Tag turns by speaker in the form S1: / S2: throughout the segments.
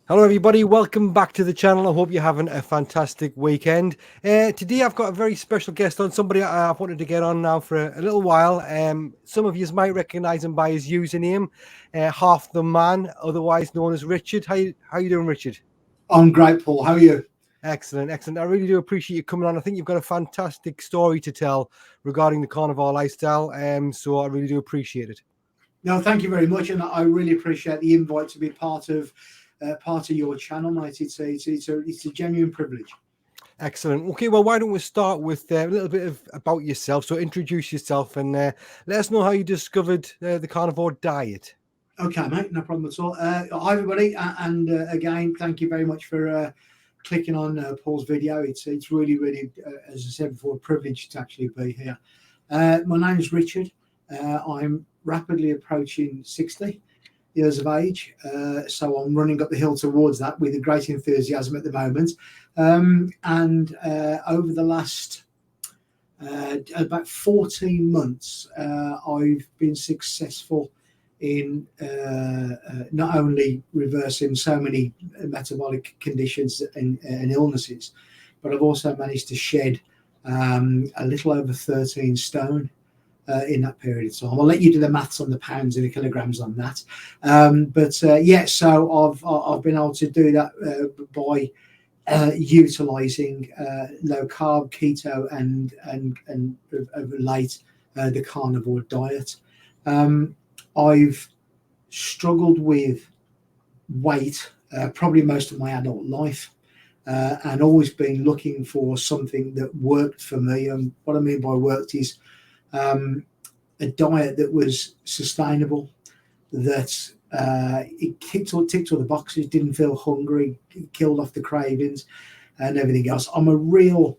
S1: Hello everybody, welcome back to the channel. I hope you're having a fantastic weekend. Today I've got a very special guest on, somebody I've wanted to get on now for a little while. Some of you might recognize him by his username, Half the Man, otherwise known as Richard. How you doing, Richard?
S2: I'm great, Paul. How are you?
S1: Excellent, excellent. I really do appreciate you coming on. I think you've got a fantastic story to tell regarding the carnivore lifestyle, so I really do appreciate it.
S2: No, thank you very much, and I really appreciate the invite to be part of your channel, mate. It's a genuine privilege.
S1: Excellent. Okay, well, why don't we start with a little bit about yourself? So introduce yourself and let us know how you discovered the carnivore diet.
S2: Okay, mate, no problem at all. Hi, everybody, and again, thank you very much for clicking on Paul's video. It's really, really, as I said before, a privilege to actually be here. My name is Richard. I'm rapidly approaching 60 years of age, so I'm running up the hill towards that with a great enthusiasm at the moment. And over the last about 14 months, I've been successful in not only reversing so many metabolic conditions and illnesses, but I've also managed to shed a little over 13 stone in that period of time. I'll let you do the maths on the pounds and the kilograms on that. Yeah, so I've been able to do that by utilizing low carb, keto, and of late the carnivore diet. I've struggled with weight probably most of my adult life, and always been looking for something that worked for me. And what I mean by worked is a diet that was sustainable, that it ticked all the boxes, didn't feel hungry, killed off the cravings and everything else. I'm a real,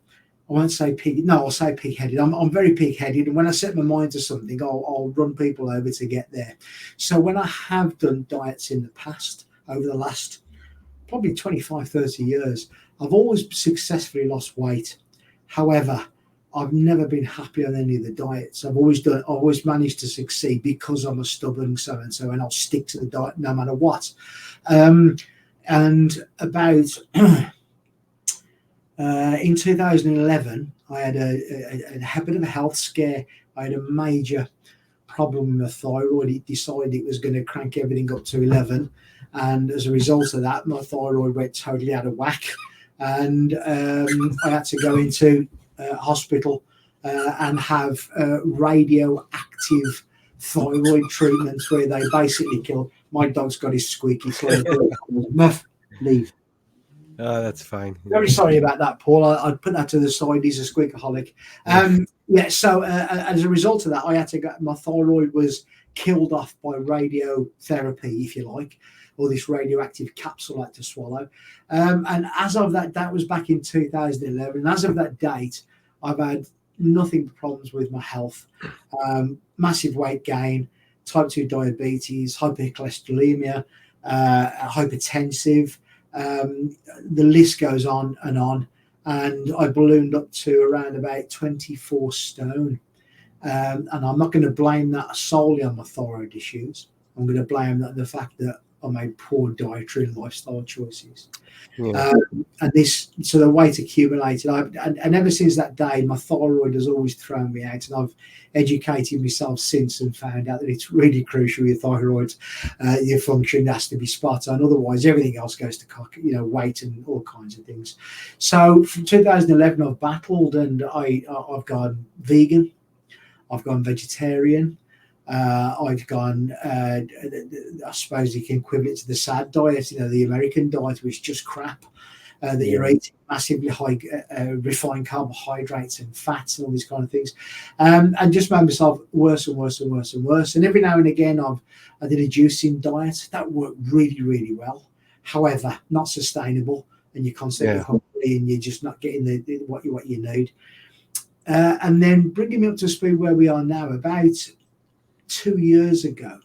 S2: I won't say pig, no, I'll say pig-headed. I'm very pig-headed, and when I set my mind to something, I'll run people over to get there. So when I have done diets in the past, over the last probably 25, 30 years, I've always successfully lost weight. However, I've never been happy on any of the diets. I've always managed to succeed because I'm a stubborn so-and-so, and I'll stick to the diet no matter what. And about in 2011, I had a bit of a health scare. I had a major problem with my thyroid. It decided it was going to crank everything up to 11. And as a result of that, my thyroid went totally out of whack. And I had to go into hospital and have radioactive thyroid treatments where they basically kill. My dog's got his squeaky toilet. Muff, leave.
S1: Oh, that's fine.
S2: Very sorry about that, Paul. I'd put that to the side. He's a squeakaholic. Yeah, so as a result of that, I had to get, my thyroid was killed off by radiotherapy, if you like, or this radioactive capsule I had to swallow. And as of that was back in 2011. And as of that date, I've had nothing but problems with my health. Massive weight gain, type 2 diabetes, hypercholesterolemia, hypertensive. The list goes on. And I ballooned up to around about 24 stone. And I'm not going to blame that solely on my thyroid issues. I'm going to blame that the fact that I made poor dietary and lifestyle choices. Yeah. And so the weight accumulated. And ever since that day, my thyroid has always thrown me out. And I've educated myself since and found out that it's really crucial. Your thyroid, your function has to be spot on. Otherwise, everything else goes to weight and all kinds of things. So from 2011, I've battled, and I've gone vegan. I've gone vegetarian. I've gone, I suppose you can equivalent to the SAD diet, the American diet, which is just crap, that you're eating massively high refined carbohydrates and fats and all these kind of things, and just made myself worse and worse and worse and worse. And every now and again, I did a juicing diet that worked really, really well. However, not sustainable, and you're constantly hungry and you're just not getting what you need. And then bringing me up to speed where we are now, about 2 years ago,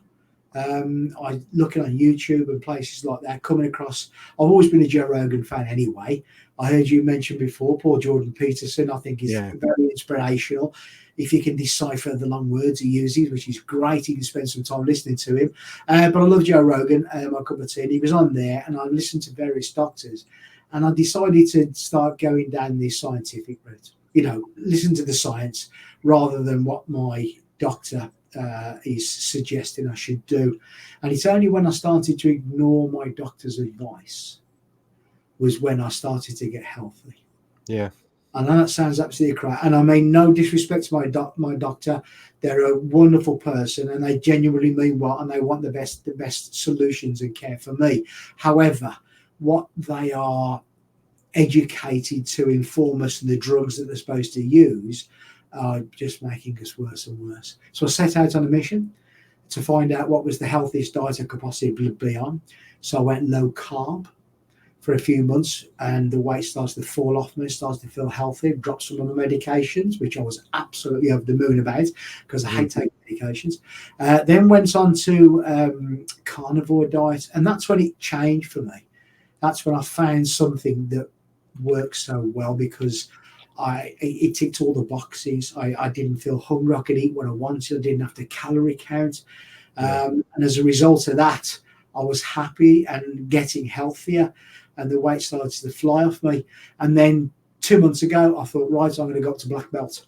S2: I looking on YouTube and places like that, coming across. I've always been a Joe Rogan fan anyway. I heard you mention before Paul Jordan Peterson. I think he's very inspirational. if you can decipher the long words he uses, which is great. You can spend some time listening to him. But I love Joe Rogan, my cup of tea. And he was on there, and I listened to various doctors, and I decided to start going down this scientific route. Listen to the science rather than what my doctor is suggesting I should do. And it's only when I started to ignore my doctor's advice was when I started to get healthy.
S1: Yeah.
S2: I know that sounds absolutely correct. And I mean, no disrespect to my doctor. They're a wonderful person, and they genuinely mean well, and they want the best solutions and care for me. However, what they are educated to inform us of the drugs that they're supposed to use are just making us worse and worse. So I set out on a mission to find out what was the healthiest diet I could possibly be on. So I went low carb for a few months, and the weight starts to fall off me, starts to feel healthy, dropped some of my medications, which I was absolutely over the moon about because I hate taking medications. Then went on to carnivore diet, and that's when it changed for me. That's when I found something that works so well because it ticked all the boxes. I didn't feel hungry. I could eat what I wanted. I didn't have to calorie count. And as a result of that, I was happy and getting healthier, and the weight started to fly off me. And then 2 months ago, I thought, right, I'm going to go up to black belt,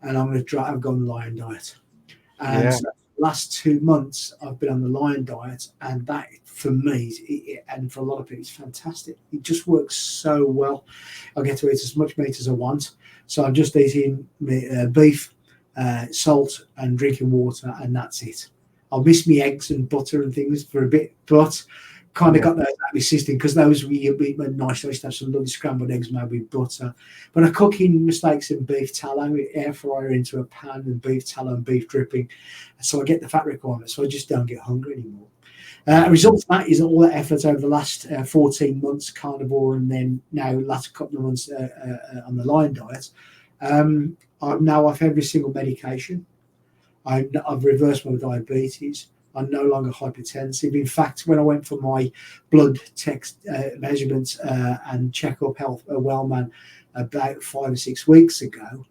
S2: and I've gone Lion diet. And so the last 2 months, I've been on the Lion diet, and that for me, and for a lot of people, it's fantastic. It just works so well. I get to eat as much meat as I want. So I'm just eating beef, salt, and drinking water, and that's it. I'll miss me eggs and butter and things for a bit, but kind of got those out of my system because those were nice. I used to have some lovely scrambled eggs made with butter. But I cook in mistakes in beef tallow, air fryer into a pan and beef tallow and beef dripping. So I get the fat requirement, so I just don't get hungry anymore. A result of that is all that effort over the last 14 months, carnivore, and then now last couple of months on the Lion diet. I'm now off every single medication. I've reversed my diabetes. I'm no longer hypertensive. In fact, when I went for my blood text measurements and checkup health wellman about 5 or 6 weeks ago,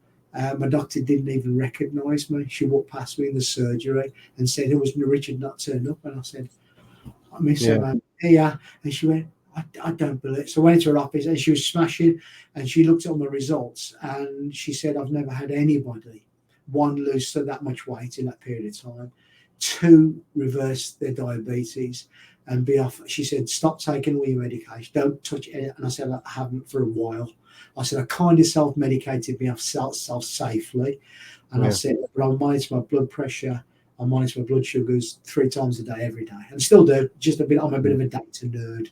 S2: my doctor didn't even recognise me. She walked past me in the surgery and said, "Was Richard not turned up?" And I said, "I miss him, yeah." And she went, I don't believe it. So I went into her office, and she was smashing, and she looked at all my results, and she said, "I've never had anybody, one, lose that much weight in that period of time, two, reverse their diabetes and be off." She said, "Stop taking all your medication. Don't touch it." And I said, "I haven't for a while." I said, "I kind of self-medicated myself safely." And I said, "But I monitor my blood pressure. I monitor my blood sugars 3 times a day, every day, and still do. I'm a bit of a data nerd."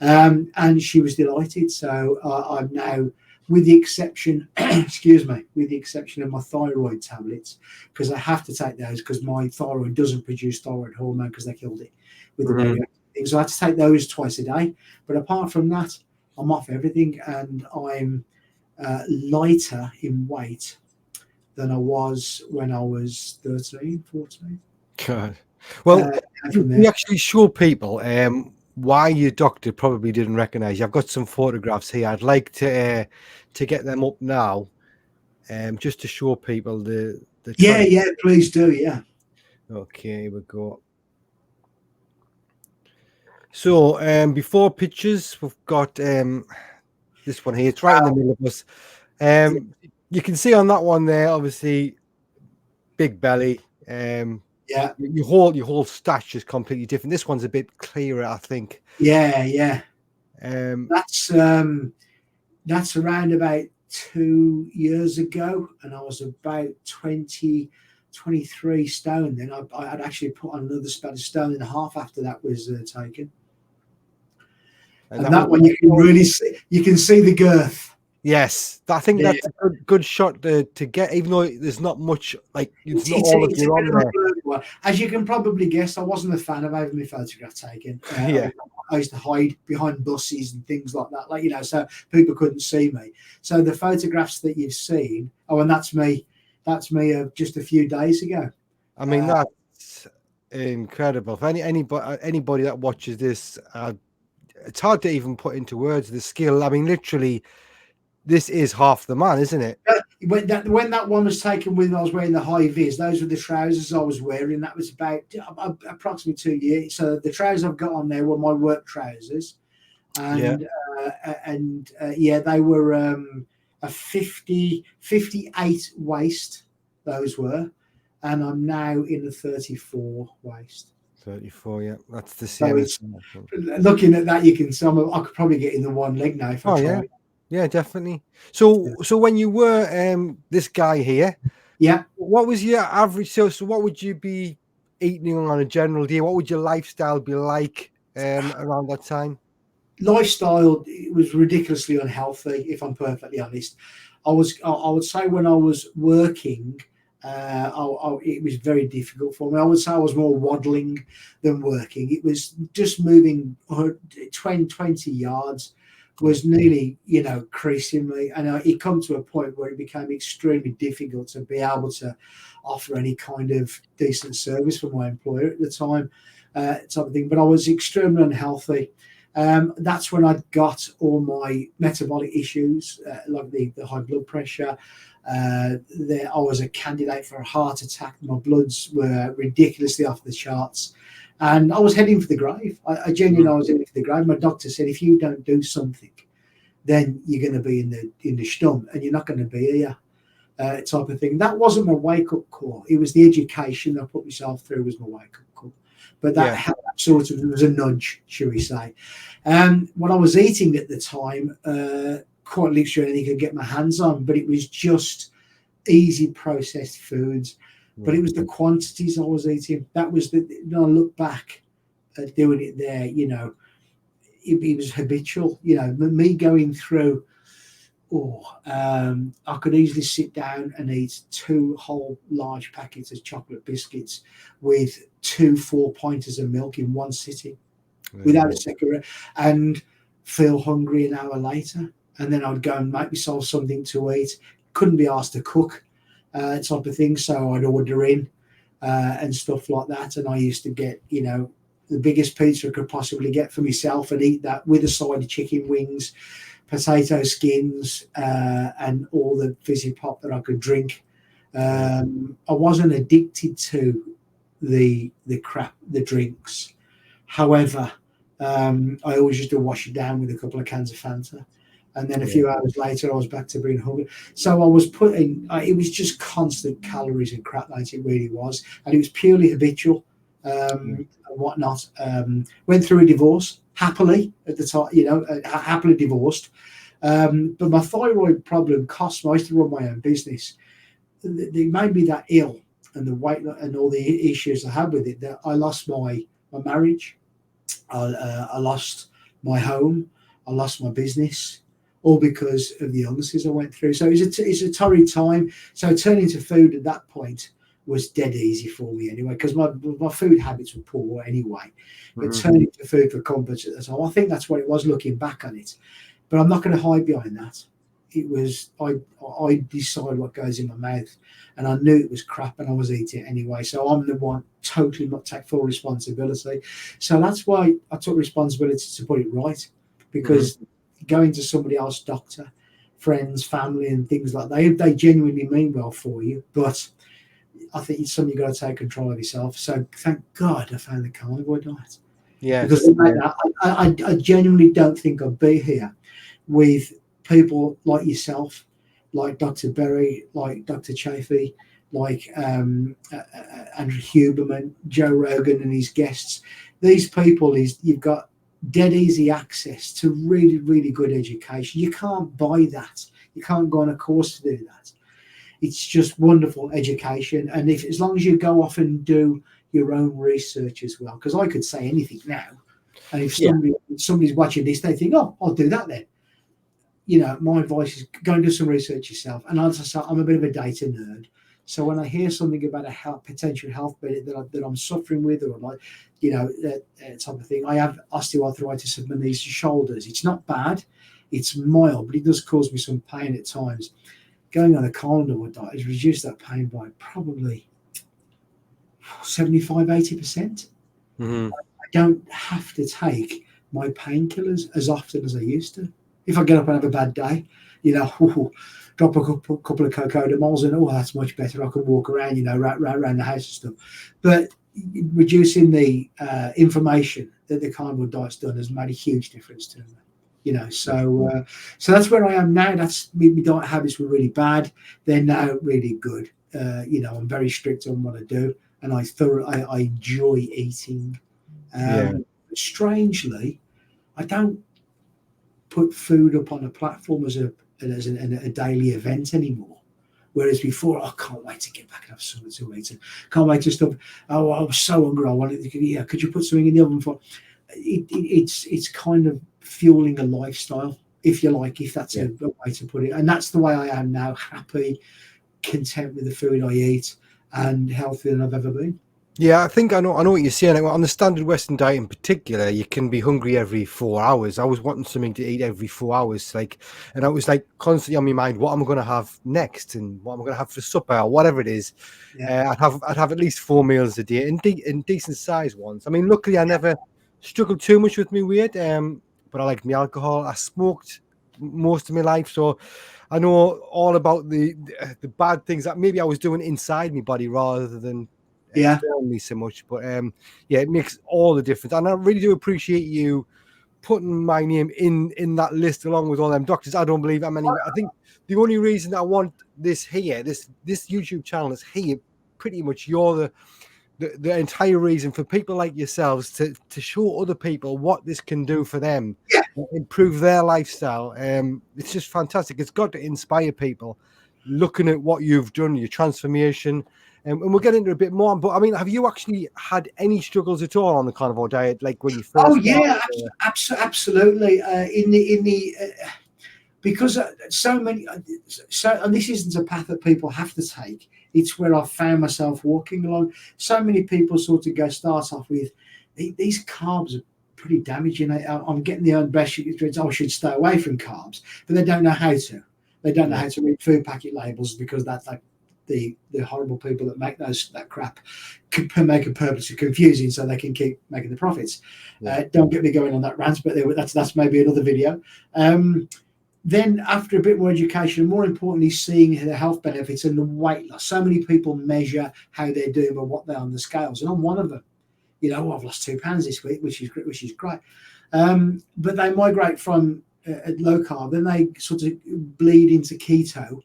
S2: And she was delighted. So I'm now, with the exception, with the exception of my thyroid tablets, because I have to take those because my thyroid doesn't produce thyroid hormone because they killed it with the radioactive thing. So I have to take those twice a day. But apart from that, I'm off everything, and I'm lighter in weight than I was when I was 13, 14.
S1: God. Well, you actually show people why your doctor probably didn't recognize you. I've got some photographs here. I'd like to get them up now, just to show people the
S2: yeah, please do. Yeah.
S1: Okay, here we go. So before pictures, we've got this one here. It's right in the middle of us. You can see on that one there, obviously, big belly.
S2: Yeah.
S1: Your whole stash is completely different. This one's a bit clearer, I think.
S2: Yeah. That's around about 2 years ago, and I was about 23 stone. Then I had actually put on another stone and a half after that was taken. And that one you can really see. You can see the girth.
S1: Yes, I think that's a good shot to get, even though there's not much, like it's not all of you on there.
S2: As you can probably guess, I wasn't a fan of having my photograph taken. I used to hide behind buses and things like that, so people couldn't see me. So the photographs that you've seen, and that's me just a few days ago.
S1: I mean, that's incredible. For anybody that watches this, it's hard to even put into words the skill. I mean, literally, this is half the man, isn't it?
S2: when that one was taken with me, I was wearing the high vis. Those were the trousers I was wearing. That was about approximately 2 years. So the trousers I've got on there were my work trousers,
S1: Yeah.
S2: and yeah, they were a 58 waist. Those were, and I'm now in a 34 waist.
S1: 34. Yeah, that's the
S2: So
S1: same as.
S2: it's looking at that, you can see I could probably get in the one leg now if I
S1: Oh yeah,
S2: tried.
S1: yeah, definitely. So when you were this guy here,
S2: Yeah.
S1: what was your average? So what would you be eating on a general day? What would your lifestyle be like around that time?
S2: Lifestyle, it was ridiculously unhealthy, if I'm perfectly honest. I would say when I was working, it was very difficult for me. I would say I was more waddling than working. It was just moving 20 yards was nearly, creasing me. And it come to a point where it became extremely difficult to be able to offer any kind of decent service for my employer at the time, type of thing. But I was extremely unhealthy. That's when I got all my metabolic issues, like the high blood pressure. I was a candidate for a heart attack. My bloods were ridiculously off the charts. And I was heading for the grave. I genuinely I was heading for the grave. My doctor said, if you don't do something, then you're going to be in the stump and you're not going to be here, type of thing. That wasn't my wake-up call. It was the education I put myself through was my wake-up call. But that sort of was a nudge, shall we say. What I was eating at the time, quite literally anything I could get my hands on, but it was just easy processed foods. But it was the quantities I was eating. That was when I look back at doing it there, it was habitual. Me going through, I could easily sit down and eat 2 whole large packets of chocolate biscuits with 2 4-pointers of milk in one sitting without a second, and feel hungry an hour later. And then I'd go and make myself something to eat. Couldn't be asked to cook, type of thing. So I'd order in and stuff like that. And I used to get, the biggest pizza I could possibly get for myself and eat that with a side of chicken wings, potato skins, and all the fizzy pop that I could drink. I wasn't addicted to the drinks. However, I always used to wash it down with a couple of cans of Fanta. And then a few hours later, I was back to being hungry. So I was it was just constant calories and crap like it really was. And it was purely habitual and whatnot. Went through a divorce happily at the time, happily divorced. But my thyroid problem cost me. I used to run my own business. They made me that ill, and the weight and all the issues I had with it, that I lost my marriage. I lost my home. I lost my business, all because of the illnesses I went through. So it's a torrid time. So turning to food at that point was dead easy for me anyway, because my food habits were poor anyway. But turning to food for comfort at the time, I think that's what it was looking back on it. But I'm not going to hide behind that. It was I decide what goes in my mouth, and I knew it was crap, and I was eating it anyway. So I'm the one totally not take full responsibility. So that's why I took responsibility to put it right, because going to somebody else, doctor, friends, family, and things like that, they genuinely mean well for you, but I think it's something you've got to take control of yourself. So thank God I found the carnivore diet. Because I genuinely don't think I'd be here with people like yourself, like Dr. Berry, like Dr. Chafee, like Andrew Huberman, Joe Rogan and his guests. These people, you've got dead easy access to really, really good education. You can't buy that. You can't go on a course to do that. It's just wonderful education. And as long as you go off and do your own research as well, because I could say anything now, and if somebody's watching this, they think, oh, I'll do that then. My advice is go and do some research yourself. And as I say, I'm a bit of a data nerd. So when I hear something about a potential health benefit that I'm suffering with, or like, that type of thing, I have osteoarthritis of my knees and shoulders. It's not bad. It's mild, but it does cause me some pain at times. Going on a carnivore diet has reduced that pain by probably 75, 80%. I don't have to take my painkillers as often as I used to. If I get up and have a bad day, you know, drop a couple of cocoa and oh, that's much better. I can walk around, you know, around the house and stuff. But reducing the inflammation that the carnivore diet's done has made a huge difference to me. You know, so that's where I am now. That's my diet habits were really bad. They're now really good. You know, I'm very strict on what I do, and I enjoy eating. Strangely, I don't put food up on a platform as a daily event anymore. Whereas before, I can't wait to get back and have something to eat. Can't wait to stop. Oh, I was so hungry. I wanted to. Yeah, could you put something in the oven for? It's kind of fueling a lifestyle, if you like, if that's a way to put it. And that's the way I am now. Happy, content with the food I eat, and healthier than I've ever been.
S1: Yeah, I think I know what you're saying. On the standard Western diet in particular, you can be hungry every 4 hours. I was wanting something to eat every 4 hours, and I was like constantly on my mind, what am I going to have next, and what am I going to have for supper, or whatever it is. I'd have at least 4 meals a day, in decent sized ones. I mean, luckily I never struggled too much with my weight, but I liked my alcohol. I smoked most of my life, so I know all about the bad things that maybe I was doing inside my body rather than externally so much. But it makes all the difference, and I really do appreciate you putting my name in that list along with all them doctors. I don't believe I'm any. I think the only reason I want this here, this YouTube channel is here, pretty much you're the entire reason for people like yourselves to show other people what this can do for them, improve their lifestyle. It's just fantastic. It's got to inspire people looking at what you've done, your transformation. And we'll get into a bit more. But I mean, have you actually had any struggles at all on the carnivore diet, like when you first?
S2: Oh yeah, absolutely. Because so many, and this isn't a path that people have to take. It's where I found myself walking along. So many people sort of start off with these carbs are pretty damaging. I'm getting the impression I should stay away from carbs, but they don't know how to. They don't know how to read food packet labels because that's like the horrible people that make that crap can make it purposely confusing so they can keep making the profits. Don't get me going on that rant, but that's maybe another video. Then after a bit more education, and more importantly, seeing the health benefits and the weight loss. So many people measure how they're doing and what they're on the scales, and I'm one of them. You know, I've lost 2 pounds this week, which is great. But they migrate from low carb, then they sort of bleed into keto,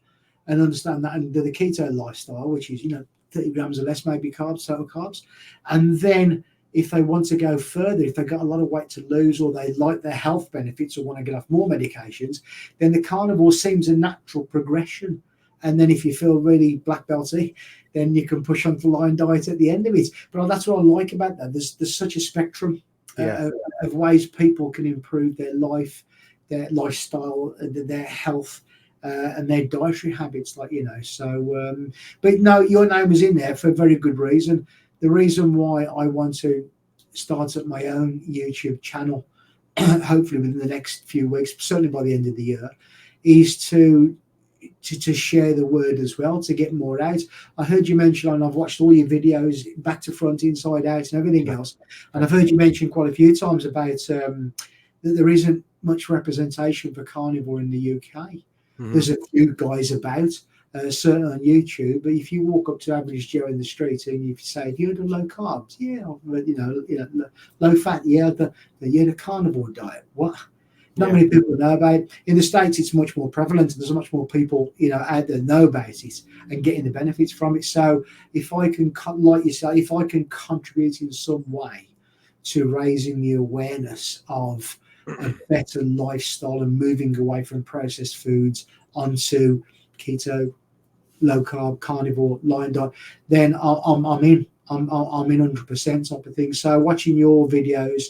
S2: and understand that and do the keto lifestyle, which is 30 grams or less maybe carbs, total carbs, and then if they want to go further, if they've got a lot of weight to lose or they like their health benefits or want to get off more medications, then the carnivore seems a natural progression. And then if you feel really black belty, then you can push on to Lion diet at the end of it. But that's what I like about that. There's such a spectrum of ways people can improve their life, their lifestyle, their health, and their dietary habits, So, but no, your name was in there for a very good reason. The reason why I want to start up my own YouTube channel, hopefully within the next few weeks, certainly by the end of the year, is to share the word as well, to get more out. I heard you mention, and I've watched all your videos back to front, inside out, and everything else. And I've heard you mention quite a few times about that there isn't much representation for carnivore in the UK. Mm-hmm. There's a few guys about. Certainly on YouTube, but if you walk up to average Joe in the street and you say, "Have you heard of low carbs?" Yeah, low fat. Yeah, the carnivore diet. What? Not many people know about it. In the States, it's much more prevalent. There's much more people out there know about it and getting the benefits from it. So if I can, like you say, if I can contribute in some way to raising the awareness of a better lifestyle and moving away from processed foods onto keto, low carb, carnivore, Lion diet, then I'm in 100% type of thing. So watching your videos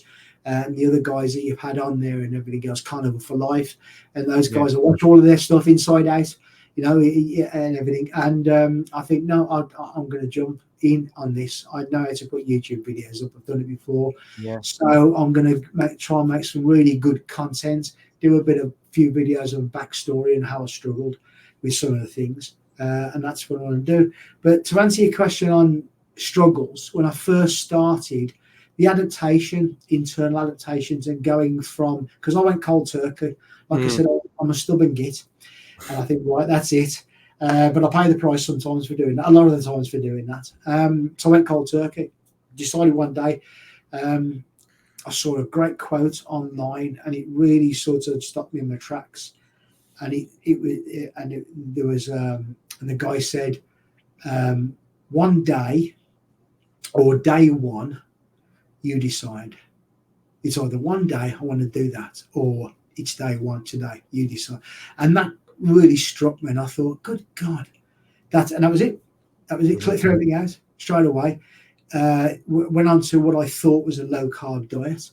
S2: and the other guys that you've had on there and everything else, Carnivore for Life, and those guys, I watch all of their stuff inside out, and everything. And I think, no, I'm going to jump in on this. I know how to put YouTube videos up. I've done it before. So I'm going to try and make some really good content, do a few videos of backstory and how I struggled with some of the things. And that's what I want to do. But to answer your question on struggles, when I first started, the internal adaptations, and going from, because I went cold turkey. Like I said, I'm a stubborn git, and I think, right, that's it. But I pay the price sometimes for doing that. A lot of the times for doing that. So I went cold turkey. Decided one day. I saw a great quote online, and it really sort of stopped me in my tracks. And there was and the guy said, one day, or day one, you decide. It's either one day I want to do that, or it's day one today. You decide. And that really struck me, and I thought, good God, and that was it. That was it. Clicked through everything out straight away. Went on to what I thought was a low carb diet.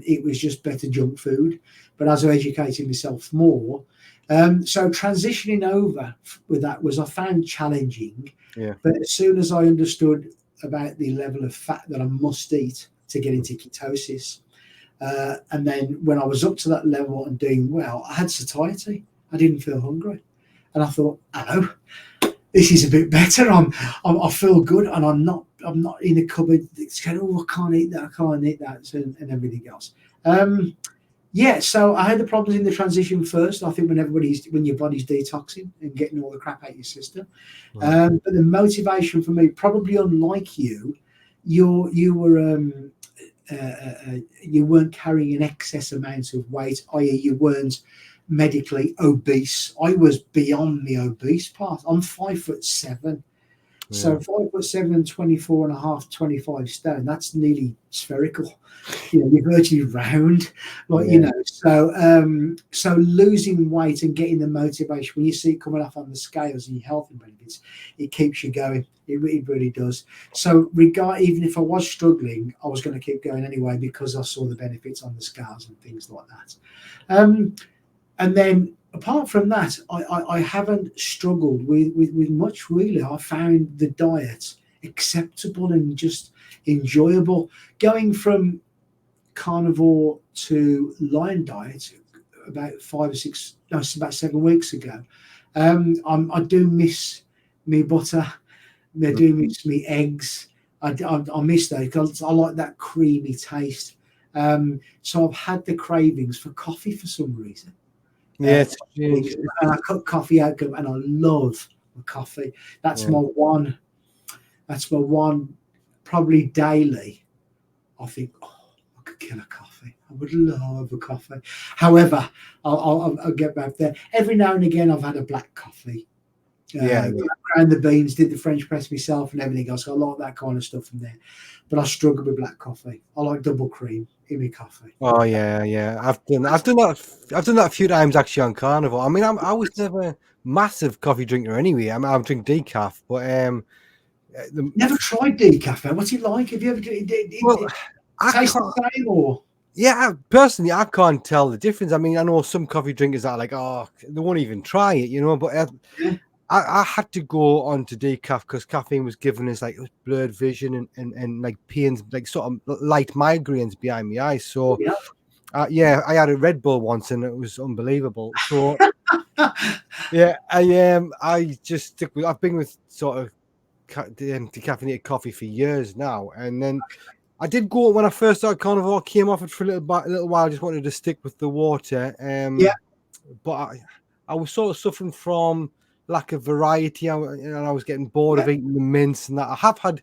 S2: It was just better junk food. But as I educated myself more, so transitioning over with that I found challenging.
S1: Yeah.
S2: But as soon as I understood about the level of fat that I must eat to get into ketosis, and then when I was up to that level and doing well, I had satiety. I didn't feel hungry, and I thought, oh, this is a bit better. I feel good, and I'm not in a cupboard. It's going, oh, I can't eat that, and everything else. So I had the problems in the transition first. I think when your body's detoxing and getting all the crap out of your system. But the motivation for me, probably unlike you weren't carrying an excess amount of weight, i.e., you weren't medically obese. I was beyond the obese part. I'm 5'7". So 5'7" and 24.5, 25 stone, that's nearly spherical. You're virtually round, so losing weight and getting the motivation, when you see it coming off on the scales and your health benefits, it keeps you going. It really does. So even if I was struggling, I was going to keep going anyway, because I saw the benefits on the scales and things like that. And then apart from that, I haven't struggled with much, really. I found the diet acceptable and just enjoyable. Going from carnivore to lion diet about 7 weeks ago, I do miss me butter. I do miss me eggs. I miss those because I like that creamy taste. So I've had the cravings for coffee for some reason.
S1: And
S2: I cut coffee out, and I love coffee. That's my one. That's my one. Probably daily. I think, I could kill a coffee. I would love a coffee. However, I'll get back there. Every now and again, I've had a black coffee. Ground the beans, did the French press myself, and everything else. So I like that kind of stuff from there. But I struggle with black coffee. I like double cream in my coffee.
S1: Oh yeah. I've done that a few times actually on Carnivore. I mean, I was never a massive coffee drinker anyway. I mean, I drink decaf, but
S2: never tried decaf. What's it like? Have you ever? Taste the same or?
S1: Yeah, personally, I can't tell the difference. I mean, I know some coffee drinkers are like, oh, they won't even try it, but I had to go on to decaf because caffeine was giving us like blurred vision and like pains, like sort of light migraines behind my eyes. So, I had a Red Bull once and it was unbelievable. So, I just stick with. I've been with sort of decaffeinated coffee for years now, and then I did go when I first started Carnivore. Came off it for a little while. I just wanted to stick with the water. But I was sort of suffering from lack of variety, and I was getting bored of eating the mints and that. I have had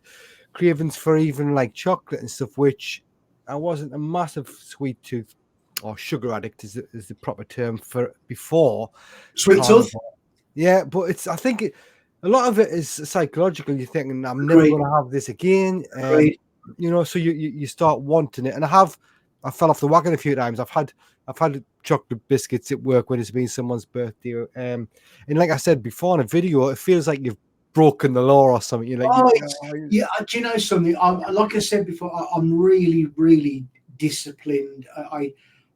S1: cravings for even like chocolate and stuff, which I wasn't a massive sweet tooth or sugar addict is the proper term for before.
S2: Sweet tooth?
S1: Yeah, but I think a lot of it is psychological. You're thinking, I'm never going to have this again. So you start wanting it. And I fell off the wagon a few times. I've had chocolate biscuits at work when it's been someone's birthday. And like I said before in a video, it feels like you've broken the law or something. You're like,
S2: do you know something? Like I said before, I'm really, really disciplined. I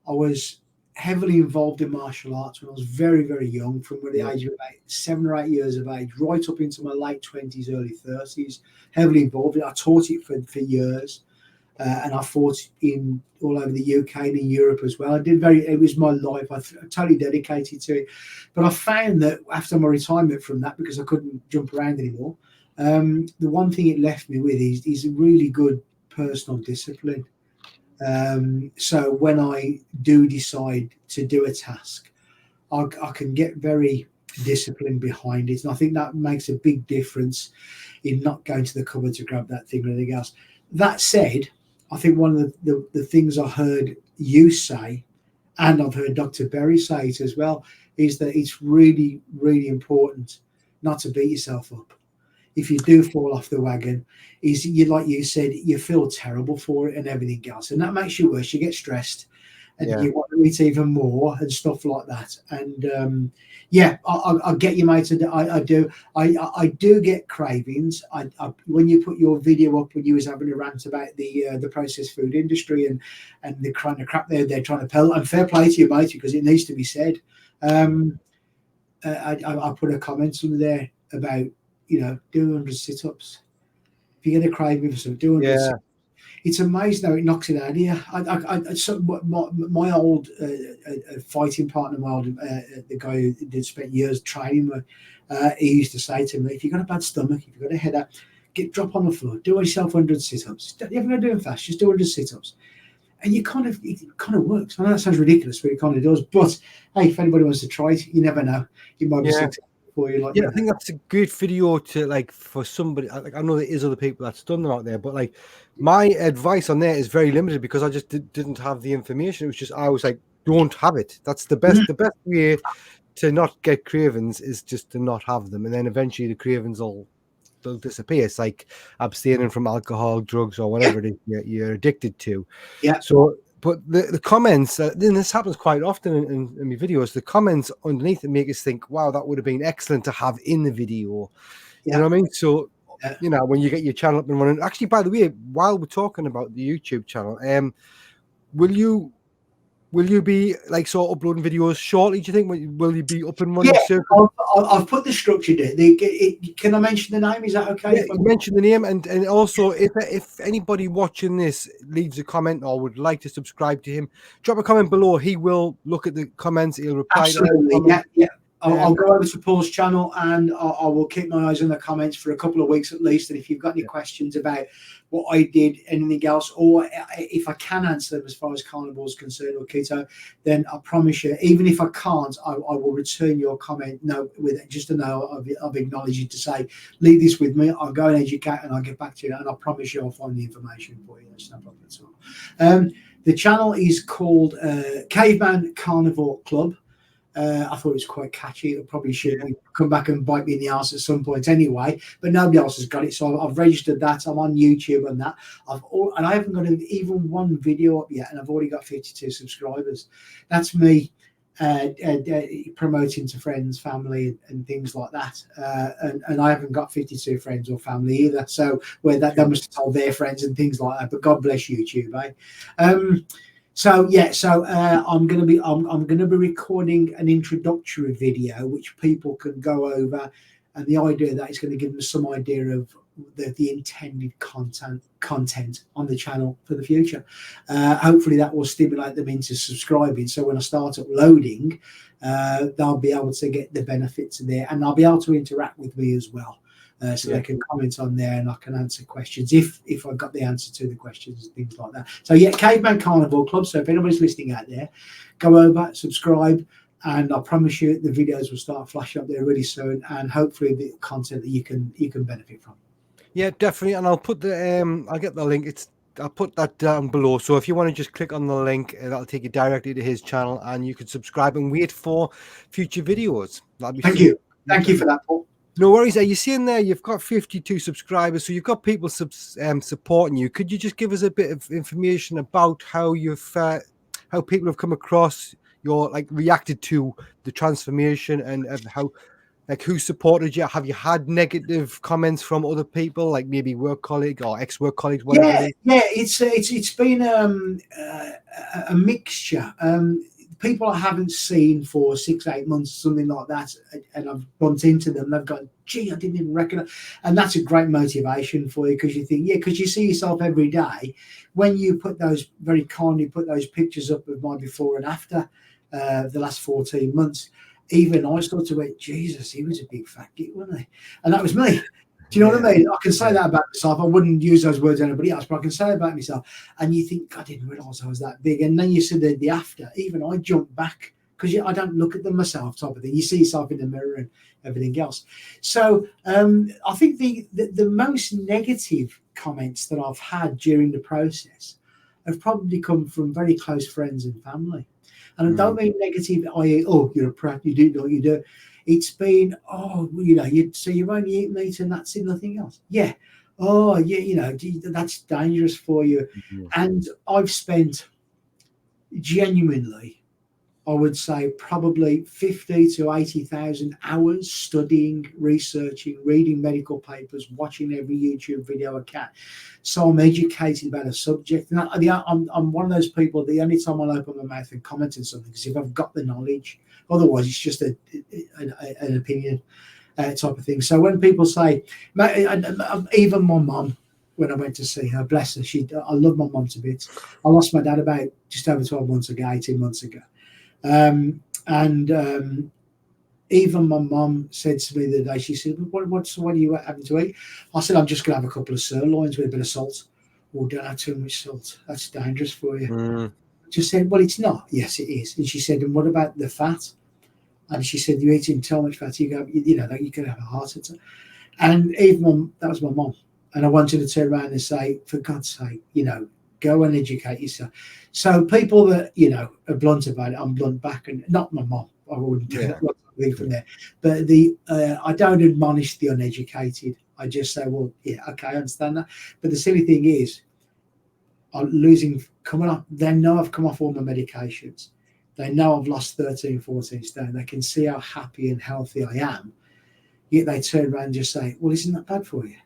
S2: was heavily involved in martial arts when I was very, very young, from the age of about 7 or 8 years of age, right up into my late 20s, early 30s. Heavily involved. I taught it for years. And I fought all over the UK and in Europe as well. It was my life. I totally dedicated to it. But I found that after my retirement from that, because I couldn't jump around anymore, the one thing it left me with is a really good personal discipline. So when I do decide to do a task, I can get very disciplined behind it. And I think that makes a big difference in not going to the cupboard to grab that thing or anything else. That said, I think one of the things I heard you say, and I've heard Dr. Berry say it as well, is that it's really, really important not to beat yourself up. If you do fall off the wagon, is you, like you said, you feel terrible for it and everything else, and that makes you worse. You get stressed, and you want to eat even more and stuff like that. And I get you, mate. I do. I do get cravings. I when you put your video up when you was having a rant about the processed food industry and the kind of crap they're trying to peddle, and fair play to you, mate, because it needs to be said. I put a comment in there about, do 100 sit-ups. If you get a craving for something, do 100 sit-ups. It's amazing how it knocks it out of you. My old fighting partner, the guy who did spend years training me, he used to say to me, if you've got a bad stomach, if you've got a headache, drop on the floor, do yourself 100 sit-ups. You haven't got to do them fast, just do 100 sit-ups. And it kind of works. I know that sounds ridiculous, but it kind of does. But hey, if anybody wants to try it, you never know. It might be successful for you.
S1: I think that's a good video to for somebody. I know there is other people that's done them out there, but my advice on there is very limited because I just didn't have the information. It was just I was like, don't have it. That's the best. The best way to not get cravings is just to not have them, and then eventually the cravings they'll disappear. It's like abstaining from alcohol, drugs, or whatever it is you're addicted to.
S2: Yeah.
S1: So, but the comments, then this happens quite often in my videos. The comments underneath it make us think, "Wow, that would have been excellent to have in the video." You know what I mean? So, when you get your channel up and running. Actually, by the way, while we're talking about the YouTube channel, will you be uploading videos shortly? Do you think will you be up and running?
S2: I've put the structure there. Can I mention the name? Is that okay?
S1: Yeah, mention the name, and also if anybody watching this leaves a comment or would like to subscribe to him, drop a comment below. He will look at the comments. He'll reply.
S2: Absolutely, yeah. I'll go over to Paul's channel and I will keep my eyes on the comments for a couple of weeks at least. And if you've got any questions about what I did, anything else, or if I can answer them as far as carnivore is concerned or keto, then I promise you, even if I can't, I will return your comment with just a no. I've acknowledged you to say, leave this with me. I'll go and educate and I'll get back to you. And I promise you I'll find the information for you. That's no problem at all. The channel is called Caveman Carnivore Club. I thought it was quite catchy. It probably should come back and bite me in the arse at some point anyway, but nobody else has got it. So I've registered that. I'm on YouTube and that. And I haven't got even one video up yet, and I've already got 52 subscribers. That's me promoting to friends, family, and things like that. And I haven't got 52 friends or family either. So they must have told their friends and things like that. But God bless YouTube, eh? So I'm going to be recording an introductory video which people can go over, and the idea that is going to give them some idea of the intended content on the channel for the future. Hopefully that will stimulate them into subscribing, so when I start uploading, they'll be able to get the benefits there, and they'll be able to interact with me as well. So they can comment on there and I can answer questions if I've got the answer to the questions and things like that. So Caveman Carnivore Club. So if anybody's listening out there, go over, subscribe, and I promise you the videos will start flashing up there really soon, and hopefully the content that you can benefit from.
S1: Yeah, definitely. And I'll put I'll get the link. I'll put that down below. So if you want to just click on the link, that'll take you directly to his channel, and you can subscribe and wait for future videos.
S2: Thank you for that, Paul.
S1: No worries. Are you seeing there? You've got 52 subscribers, so you've got people supporting you. Could you just give us a bit of information about how people have come across your reacted to the transformation, and of how who supported you? Have you had negative comments from other people, like maybe work colleague or ex-work colleagues? Whatever
S2: it's been a mixture. People I haven't seen for 6-8 months, something like that, and I've bumped into them. They've gone, gee, I didn't even recognize. And that's a great motivation for you, because you think, because you see yourself every day. When you put those very kindly put those pictures up of my before and after the last 14 months, even I sort of went, Jesus, he was a big fat git, wasn't he? And that was me. Do you know what I mean? I can say that about myself. I wouldn't use those words on anybody else, but I can say it about myself. And you think, I didn't realise I was that big. And then you see the after. Even I jump back because I don't look at them myself, type of thing. You see yourself in the mirror and everything else. So I think the most negative comments that I've had during the process have probably come from very close friends and family. And I don't mean negative, i.e., oh, you're a prat, you do what you do. It's been, oh, so you only eat meat and that's it, nothing else. Yeah. Oh, yeah, that's dangerous for you. And I've spent genuinely, I would say, probably 50 to 80,000 hours studying, researching, reading medical papers, watching every YouTube video I can. So I'm educated about a subject. And I'm one of those people, the only time I'll open my mouth and comment on something is if I've got the knowledge. Otherwise, it's just an opinion type of thing. So when people say, even my mum, when I went to see her, bless her, I love my mum to bits. I lost my dad about just over 12 months ago, 18 months ago. Even my mum said to me the other day, she said, what are you having to eat? I said, I'm just going to have a couple of sirloins with a bit of salt. Oh, don't have too much salt. That's dangerous for you. Just said, well, it's not. Yes, it is. And she said, and what about the fat? And she said, you're eating so much fat, you can have a heart attack. And even that was my mum. And I wanted to turn around and say, for God's sake, go and educate yourself. So people that, are blunt about it, I'm blunt back, and not my mum. I wouldn't do that from there. But I don't admonish the uneducated. I just say, well, yeah, okay, I understand that. But the silly thing is, coming up, they know I've come off all my medications. They know I've lost 13, 14 stone. They can see how happy and healthy I am. Yet they turn around and just say, well, isn't that bad for you?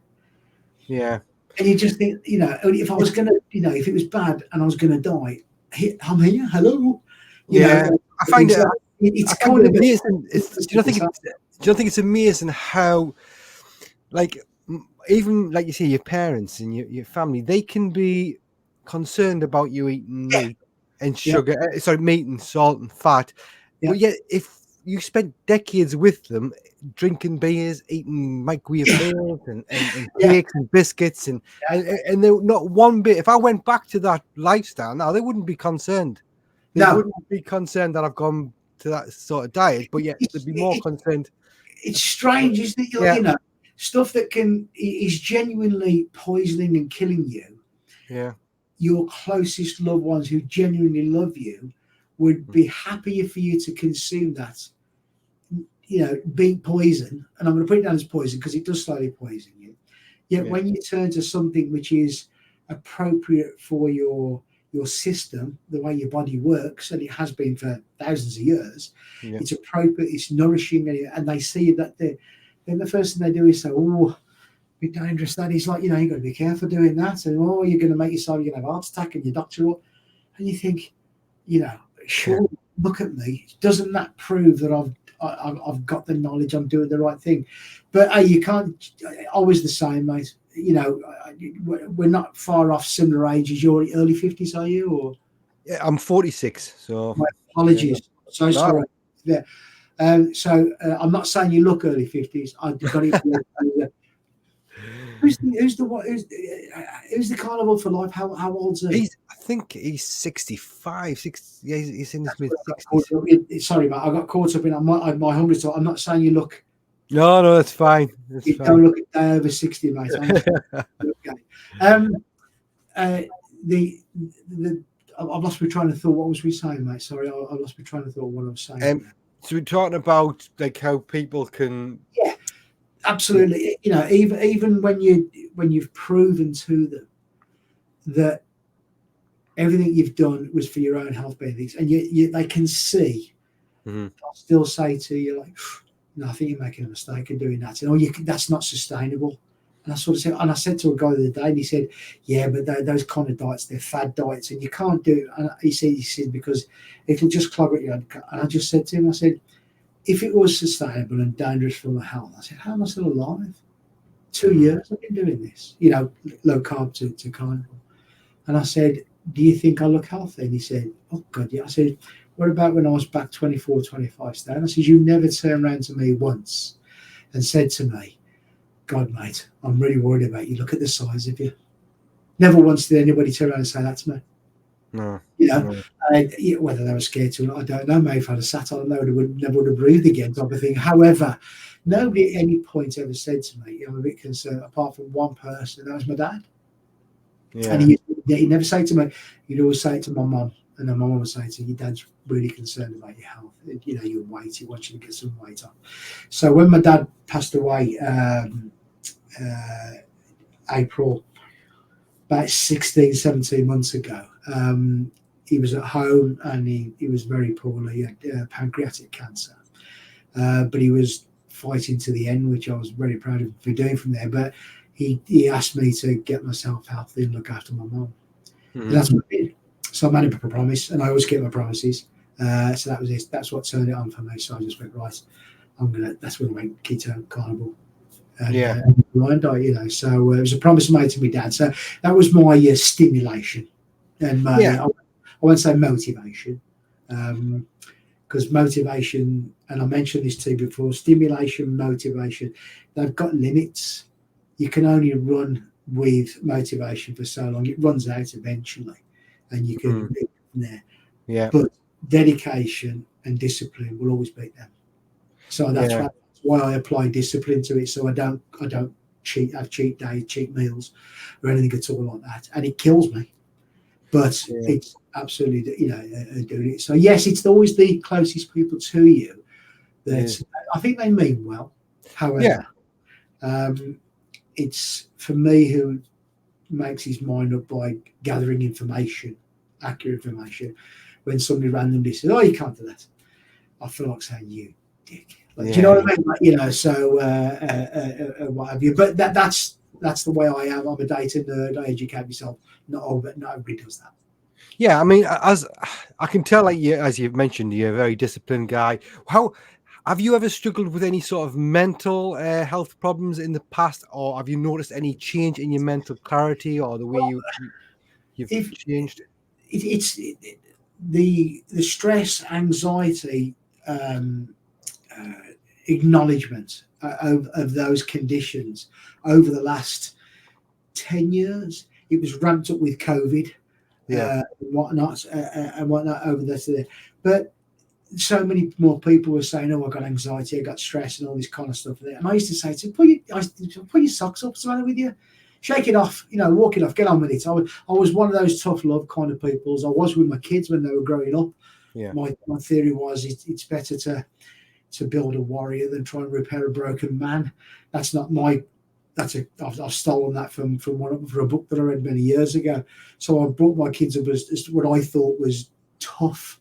S1: Yeah.
S2: And you just think, if I was going to, if it was bad and I was going to die, I'm here, hello.
S1: I find it,
S2: it's
S1: kind of amazing. Do you think it's amazing how, like, even like you say, your parents and your family, they can be concerned about you eating meat and sugar, meat and salt and fat. But yet, if you spent decades with them, drinking beers, eating microwave meals and cakes and biscuits, and they're not one bit. If I went back to that lifestyle now, they wouldn't be concerned. They wouldn't be concerned that I've gone to that sort of diet, but yet they'd be more concerned.
S2: It's strange, isn't it? Stuff that is genuinely poisoning and killing you.
S1: Yeah. Your
S2: closest loved ones who genuinely love you would be happier for you to consume that, being poison. And I'm going to put it down as poison because it does slowly poison you. Yet when you turn to something which is appropriate for your system, the way your body works, and it has been for thousands of years, it's appropriate, it's nourishing, and they see that then the first thing they do is say, oh, be dangerous. That is like, you've got to be careful doing that, and you're going to make yourself, you're going to have a heart attack, and your doctor will, and you think, sure, look at me. Doesn't that prove that I've got the knowledge, I'm doing the right thing? But you can't always the same, mate. We're not far off similar ages. You're early 50s, are you? Or
S1: I'm 46, so
S2: my apologies. So sorry. Yeah. So I'm not saying you look early 50s. I've got it. Who's the Carnivore for Life? How old's he?
S1: I think he's 65. 60, he's in his mid 60s.
S2: Sorry, mate. I got caught up in my 100. So I'm not saying you look.
S1: No, that's fine.
S2: You don't look a day over 60, mate. Okay. I've lost my train of thought. What was we saying, mate? Sorry, I lost my train of thought. What I was saying.
S1: So we're talking about like how people can.
S2: Yeah, absolutely. Even when you've proven to them that everything you've done was for your own health benefits, and they can see. I'll still say to you, like, no, I think you're making a mistake in doing that. And that's not sustainable. And I sort of said, and I said to a guy the other day, and he said, yeah, but those kind of diets, they're fad diets, and you can't do. And he said because it'll just clog at you. And I just said to him, I said, if it was sustainable and dangerous for my health, I said, how am I still alive? 2 years I've been doing this, low carb to carnivore. And I said, do you think I look healthy? And he said, oh God, yeah. I said, what about when I was back 24, 25 stone? I said, you never turned around to me once and said to me, God, mate, I'm really worried about you. Look at the size of you. Never once did anybody turn around and say that to me.
S1: No.
S2: You know,
S1: No.
S2: whether they were scared to or not, I don't know. Maybe if I'd have sat on them, they never would have breathed again, type of thing. However, nobody at any point ever said to me, I'm a bit concerned, apart from one person, that was my dad.
S1: Yeah.
S2: And he'd never say to me, he'd always say it to my mum. And then my mum would say to me, your dad's really concerned about your health. You know, your weight. He wants you to get some weight on. So when my dad passed away, April, about 16, 17 months ago, he was at home and he was very poorly. He had pancreatic cancer. But he was fighting to the end, which I was very proud of him for doing from there. But he asked me to get myself healthy and look after my mum. And that's what I did. So I made him a promise, and I always keep my promises. So that was it. That's what turned it on for me. So I just went, right, that's when I went keto, carnivore. And blind diet, you know. So it was a promise I made to my dad. So that was my stimulation and my, I won't say motivation, because motivation, and I mentioned this to you before, stimulation, motivation, they've got limits. You can only run with motivation for so long. It runs out eventually, and you can beat from there.
S1: Yeah.
S2: But dedication and discipline will always beat them. So that's why I apply discipline to it. So I don't have cheat days, cheat meals, or anything at all like that. And it kills me, but it's absolutely, you know, doing it. So yes, it's always the closest people to you that I think they mean well. However, it's for me who makes his mind up by gathering information, accurate information. When somebody randomly says, "Oh, you can't do that," I feel like saying, "You dick." Like, do you know what I mean? Like, you know, so what have you? But that's the way I am. I'm a data nerd. I educate myself. Not everybody does that.
S1: Yeah, I mean, as I can tell, like you, as you've mentioned, you're a very disciplined guy. How have you ever struggled with any sort of mental health problems in the past, or have you noticed any change in your mental clarity or the way you've changed?
S2: It's the stress, anxiety, acknowledgement of those conditions over the last 10 years. It was ramped up with COVID. And whatnot over there. But so many more people were saying, "Oh, I got anxiety, I got stress, and all this kind of stuff." And I used to say to put your socks up, what's the matter with you? Shake it off, you know, walk it off, get on with it. I was one of those tough love kind of peoples. I was with my kids when they were growing up. My theory was it's better to build a warrior than try and repair a broken man. That's not my. I've stolen that from a book that I read many years ago. So I brought my kids up as what I thought was tough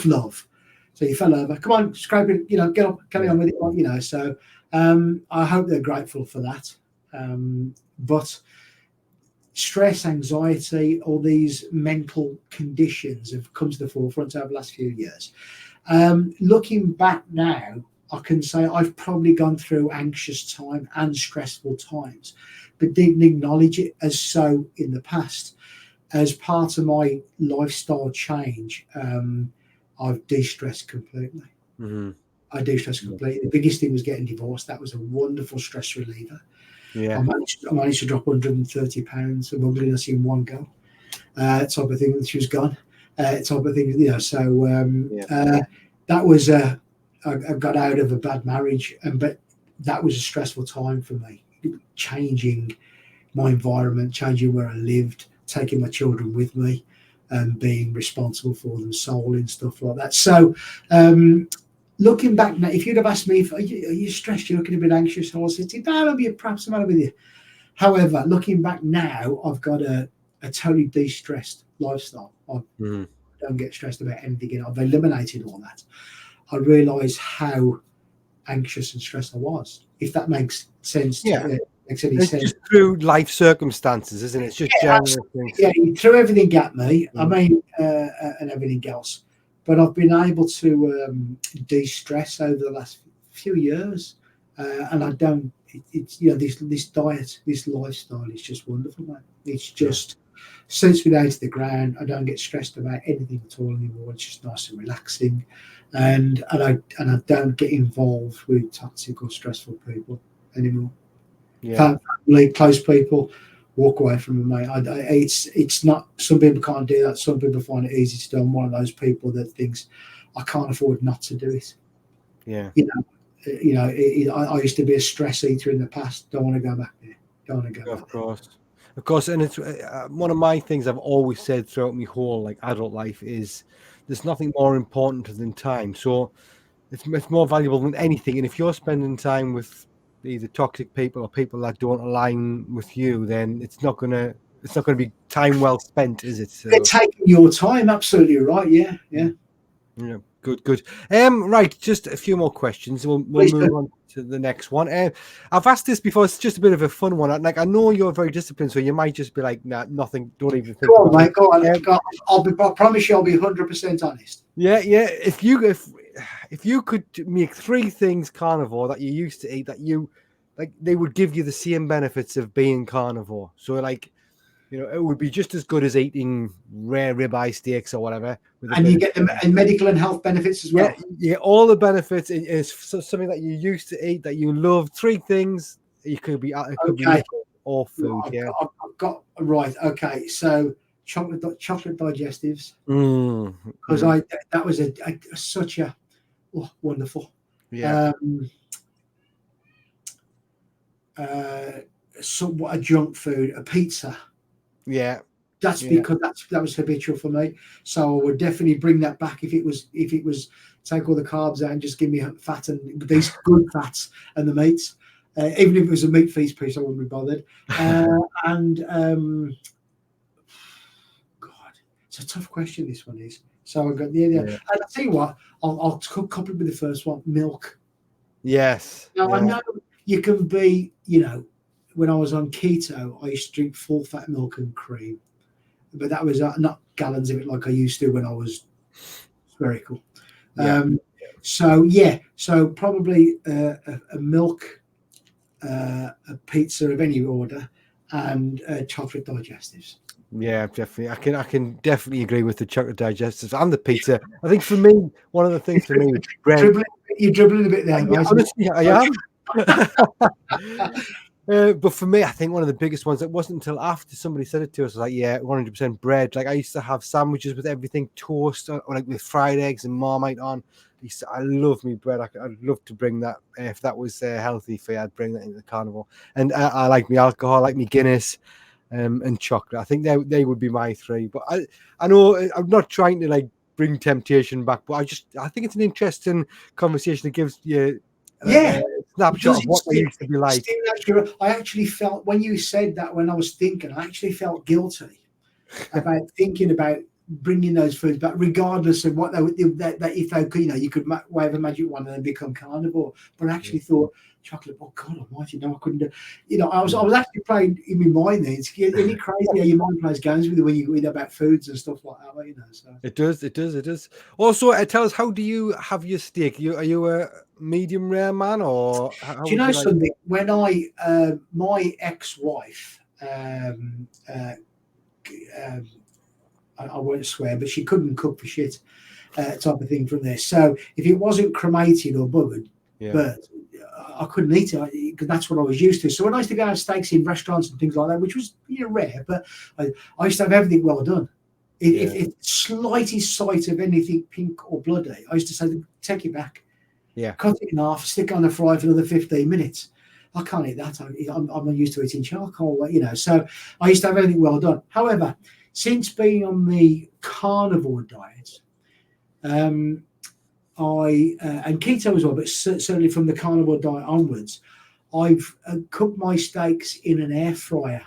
S2: love. So you fell over, come on, scrape it, you know, get up, carry on with it, you know. So I hope they're grateful for that. But stress, anxiety, all these mental conditions have come to the forefront over the last few years. Looking back now, I can say I've probably gone through anxious time and stressful times, but didn't acknowledge it as so in the past. As part of my lifestyle change, I've de-stressed completely. I de-stressed completely. The biggest thing was getting divorced. That was a wonderful stress reliever. I managed to drop 130 pounds of ugliness in one go. Type of thing. She was gone. Type of thing, you know. So that was I got out of a bad marriage, but that was a stressful time for me. Changing my environment, changing where I lived, taking my children with me, and being responsible for them, soul stuff like that. So, looking back now, if you'd have asked me, are you stressed? You're looking a bit anxious. I would say, no, maybe perhaps the matter with you. However, looking back now, I've got a totally de-stressed lifestyle. I don't get stressed about anything. I've eliminated all that. I realised how anxious and stressed I was. If that makes sense. Makes any sense.
S1: Just through life circumstances, isn't it? It's just general things.
S2: Yeah, he threw everything at me. I mean, and everything else. But I've been able to de-stress over the last few years, and I don't. It's you know this diet, this lifestyle is just wonderful, man. It's just suits me down to the ground. I don't get stressed about anything at all anymore. It's just nice and relaxing, and I don't get involved with toxic or stressful people anymore.
S1: Yeah,
S2: family, close people, walk away from them, mate. It's not. Some people can't do that. Some people find it easy to do. I'm one of those people that thinks I can't afford not to do it.
S1: yeah.
S2: I used to be a stress eater in the past. Don't want to go back there. Don't want to go back
S1: Of course, of course, and it's one of my things I've always said throughout my whole like adult life is there's nothing more important than time. So it's more valuable than anything. And if you're spending time with either toxic people or people that don't align with you, then it's not gonna be time well spent, is it?
S2: there. They're
S1: So
S2: taking your time. Absolutely right. Yeah, yeah.
S1: yeah, good, good. Right, just a few more questions. We'll
S2: Please do.
S1: move on to the next one. I've asked this before. It's just a bit of a fun one. Like I know you're very disciplined, so you might just be like, nah, nothing. Don't even
S2: Go
S1: think
S2: on,
S1: about it.
S2: mate. Go on. Go on. I promise you, I'll be 100% honest.
S1: Yeah, yeah. If you could make three things carnivore that you used to eat that you like, they would give you the same benefits of being carnivore. So like, it would be just as good as eating rare ribeye steaks or whatever with a
S2: And
S1: bit
S2: you
S1: of
S2: get them and medical and health benefits as
S1: yeah,
S2: well.
S1: yeah. All the benefits is something that you used to eat that you love. Three things it could be. It could be
S2: Okay.
S1: liquid or food. Yeah.
S2: I've got right. Okay. So chocolate digestives, because
S1: Mm.
S2: that was such a wonderful.
S1: Yeah.
S2: Um, uh, Somewhat a junk food, a pizza.
S1: Yeah.
S2: That's
S1: Yeah.
S2: because that was habitual for me. So I would definitely bring that back if it was take all the carbs out and just give me fat and these good fats and the meats. Even if it was a meat feast piece, I wouldn't be bothered. And God, it's a tough question. This one is. So I got yeah.
S1: Yeah.
S2: And I'll tell you what, I'll couple it with the first one, milk.
S1: Yes.
S2: Now I
S1: Yeah.
S2: know you can be, when I was on keto, I used to drink full fat milk and cream, but that was not gallons of it like I used to when I was spherical.
S1: Yeah.
S2: So probably a milk, a pizza of any order, and chocolate digestives.
S1: Yeah. Definitely. I can definitely agree with the chocolate digestives and the pizza. I think for me, one of the things for me is bread.
S2: You're dribbling a bit there,
S1: Yeah,
S2: right?
S1: honestly, I am. But for me, I think one of the biggest ones, it wasn't until after somebody said it to us, like, yeah, 100% bread. Like I used to have sandwiches with everything, toast, or like with fried eggs and Marmite on. I love me bread. I'd love to bring that. If that was healthy for you, I'd bring that into the carnival. And I like me alcohol, I like me Guinness, and chocolate. I think they would be my three. But I know I'm not trying to like bring temptation back, but I think it's an interesting conversation that gives you like
S2: Yeah.
S1: a snapshot
S2: Does
S1: of
S2: it
S1: what they used to be like.
S2: I actually felt when you said that, when I was thinking, I actually felt guilty about thinking about bringing those foods back, regardless of what that if they could, you could wave a magic wand and then become carnivore. But I actually thought chocolate. Oh God Almighty, no, I couldn't do. I was actually playing in my mind there. Isn't it crazy how your mind plays games with you when you read about foods and stuff like that? So.
S1: It does. Also, tell us, how do you have your steak? Are you a medium rare man, or how
S2: Do you
S1: would
S2: know
S1: you like?
S2: something? When my ex-wife, I won't swear, but she couldn't cook for shit, type of thing from there. So if it wasn't cremated or buggered,
S1: Yeah,
S2: but I couldn't eat it because that's what I was used to. So when I used to go have steaks in restaurants and things like that, which was rare, but I used to have everything well done. If slightest sight of anything pink or bloody, I used to say, take it back.
S1: yeah,
S2: Cut it in half, stick it on the fry for another 15 minutes. I can't eat that. I'm not used to eating charcoal, So I used to have everything well done. However, since being on the carnivore diet, and keto as well, but certainly from the carnivore diet onwards, I've cooked my steaks in an air fryer,